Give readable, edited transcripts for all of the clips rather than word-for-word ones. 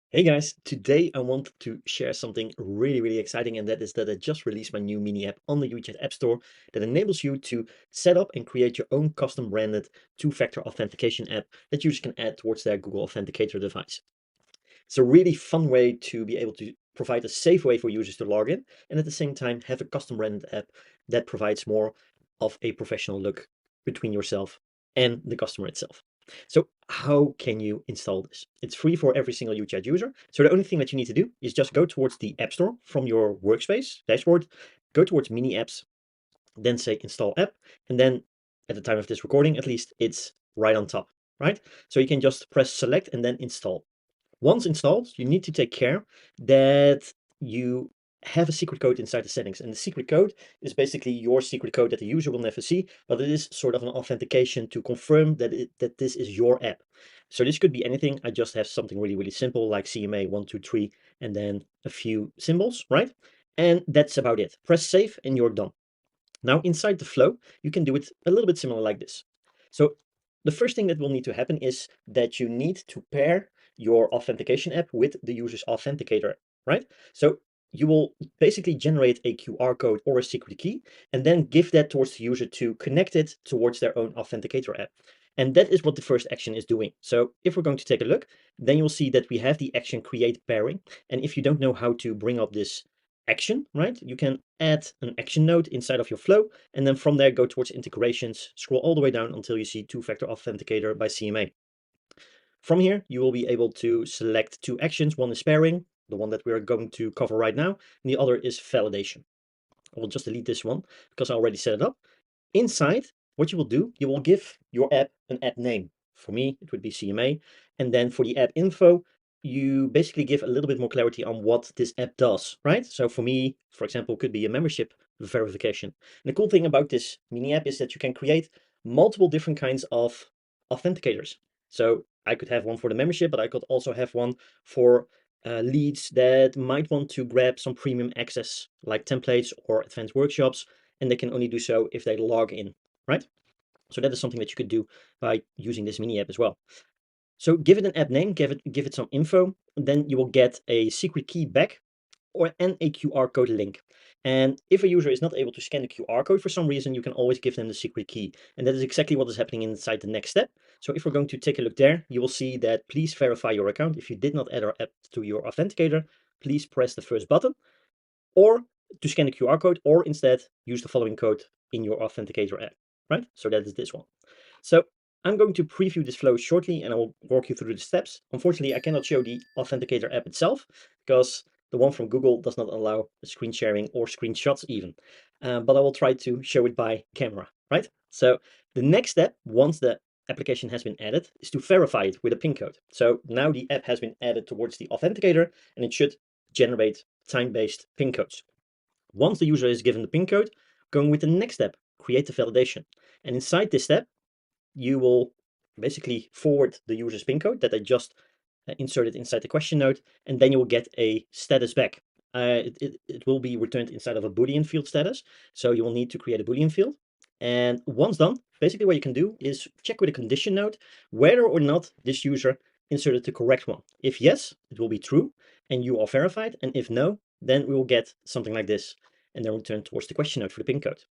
Hey guys, today I want to share something really exciting, and that is that I just released my new mini app on the WeChat App Store that enables you to set up and create your own custom branded two-factor authentication app that users can add towards their Google Authenticator device. It's a really fun way to be able to provide a safe way for users to log in and at the same time have a custom branded app that provides more of a professional look between yourself and the customer itself. So how can you install this? It's free for every single UChat user. So the only thing that you need to do is just go towards the App Store from your workspace dashboard, go towards mini apps, then say install app, and then at the time of this recording, at least it's right on top, right? So you can just press select and then install. Once installed, you need to take care that you have a secret code inside the settings. And the secret code is basically your secret code that the user will never see, but it is sort of an authentication to confirm that this is your app. So this could be anything. I just have something really simple like CMA123 and then a few symbols, right? And that's about it. Press save and you're done. Now inside the flow, you can do it a little bit similar like this. So the first thing that will need to happen is that you need to pair your authentication app with the user's authenticator, right? So you will basically generate a QR code or a secret key and then give that towards the user to connect it towards their own authenticator app. And that is what the first action is doing. So if we're going to take a look, then you'll see that we have the action create pairing. And if you don't know how to bring up this action, right? You can add an action node inside of your flow, and then from there go towards integrations, scroll all the way down until you see two-factor authenticator by CMA. From here, you will be able to select two actions. One is pairing, the one that we're going to cover right now, and the other is validation. I will just delete this one because I already set it up. Inside, what you will do, you will give your app an app name. For me, it would be CMA. And then for the app info, you basically give a little bit more clarity on what this app does, right? So for me, for example, could be a membership verification. And the cool thing about this mini app is that you can create multiple different kinds of authenticators. So I could have one for the membership, but I could also have one for leads that might want to grab some premium access like templates or advanced workshops, and they can only do so if they log in, right? So that is something that you could do by using this mini app as well. So give it an app name, give it some info, and then you will get a secret key back and a QR code link. And if a user is not able to scan the QR code for some reason, you can always give them the secret key. And that is exactly what is happening inside the next step. So if we're going to take a look there, you will see that please verify your account. If you did not add our app to your authenticator, please press the first button or to scan the QR code, or instead use the following code in your authenticator app, right? So that is this one. So I'm going to preview this flow shortly and I will walk you through the steps. Unfortunately, I cannot show the authenticator app itself because the one from Google does not allow screen sharing or screenshots even. But I will try to show it by camera, right? So the next step, once the application has been added, is to verify it with a PIN code. So now the app has been added towards the authenticator and it should generate time-based PIN codes. Once the user is given the PIN code, going with the next step, create the validation. And inside this step, you will basically forward the user's PIN code that I just inserted inside the question node, and then you will get a status back. It will be returned inside of a Boolean field status. So you will need to create a Boolean field. And once done, basically what you can do is check with a condition node whether or not this user inserted the correct one. If yes, it will be true and you are verified. And if no, then we will get something like this and then return towards the question node for the PIN code.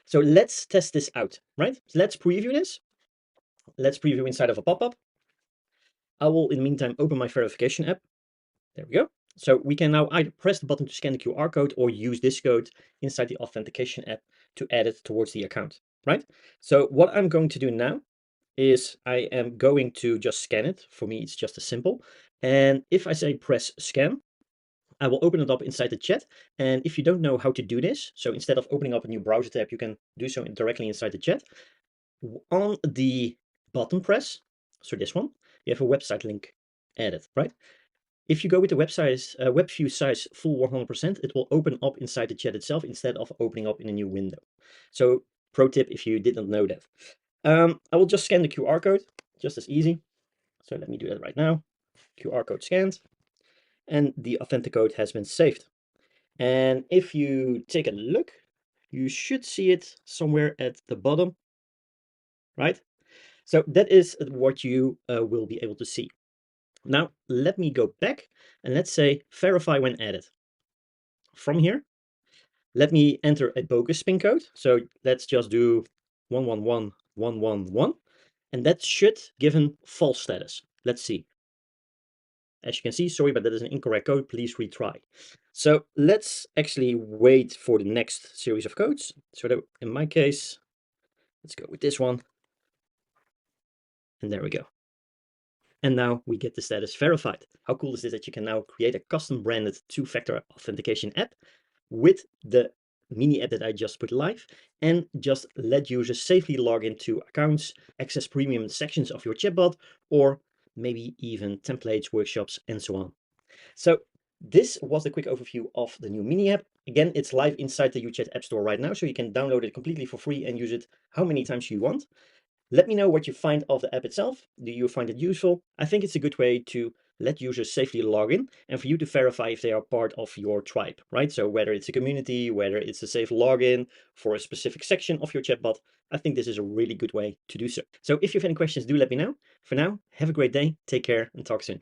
So let's test this out, right? Let's preview this. Let's preview inside of a pop-up. I will, in the meantime, open my verification app. There we go. So we can now either press the button to scan the QR code or use this code inside the authentication app to add it towards the account, right? So what I'm going to do now is I am going to just scan it. For me, it's just as simple. And if I say press scan, I will open it up inside the chat. And if you don't know how to do this, so instead of opening up a new browser tab, you can do so directly inside the chat. On the button press, so this one, you have a website link added, right? If you go with the website web view size full 100%, it will open up inside the chat itself instead of opening up in a new window. So pro tip if you did not know that. I will just scan the QR code, just as easy. So let me do that right now. QR code scanned, and the authentic code has been saved. And if you take a look, you should see it somewhere at the bottom, right? So that is what you will be able to see. Now, let me go back and let's say verify when added. From here, let me enter a bogus pin code. So let's just do 111111, and that should give him false status. Let's see. As you can see, sorry, but that is an incorrect code. Please retry. So let's actually wait for the next series of codes. So that in my case, let's go with this one. And there we go. And now we get the status verified. How cool is this that you can now create a custom branded two-factor authentication app with the mini app that I just put live and just let users safely log into accounts, access premium sections of your chatbot, or maybe even templates, workshops, and so on. So this was the quick overview of the new mini app. Again, it's live inside the UChat App Store right now, so you can download it completely for free and use it how many times you want. Let me know what you find of the app itself. Do you find it useful? I think it's a good way to let users safely log in and for you to verify if they are part of your tribe, right? So whether it's a community, whether it's a safe login for a specific section of your chatbot, I think this is a really good way to do so. So if you have any questions, do let me know. For now, have a great day, take care, and talk soon.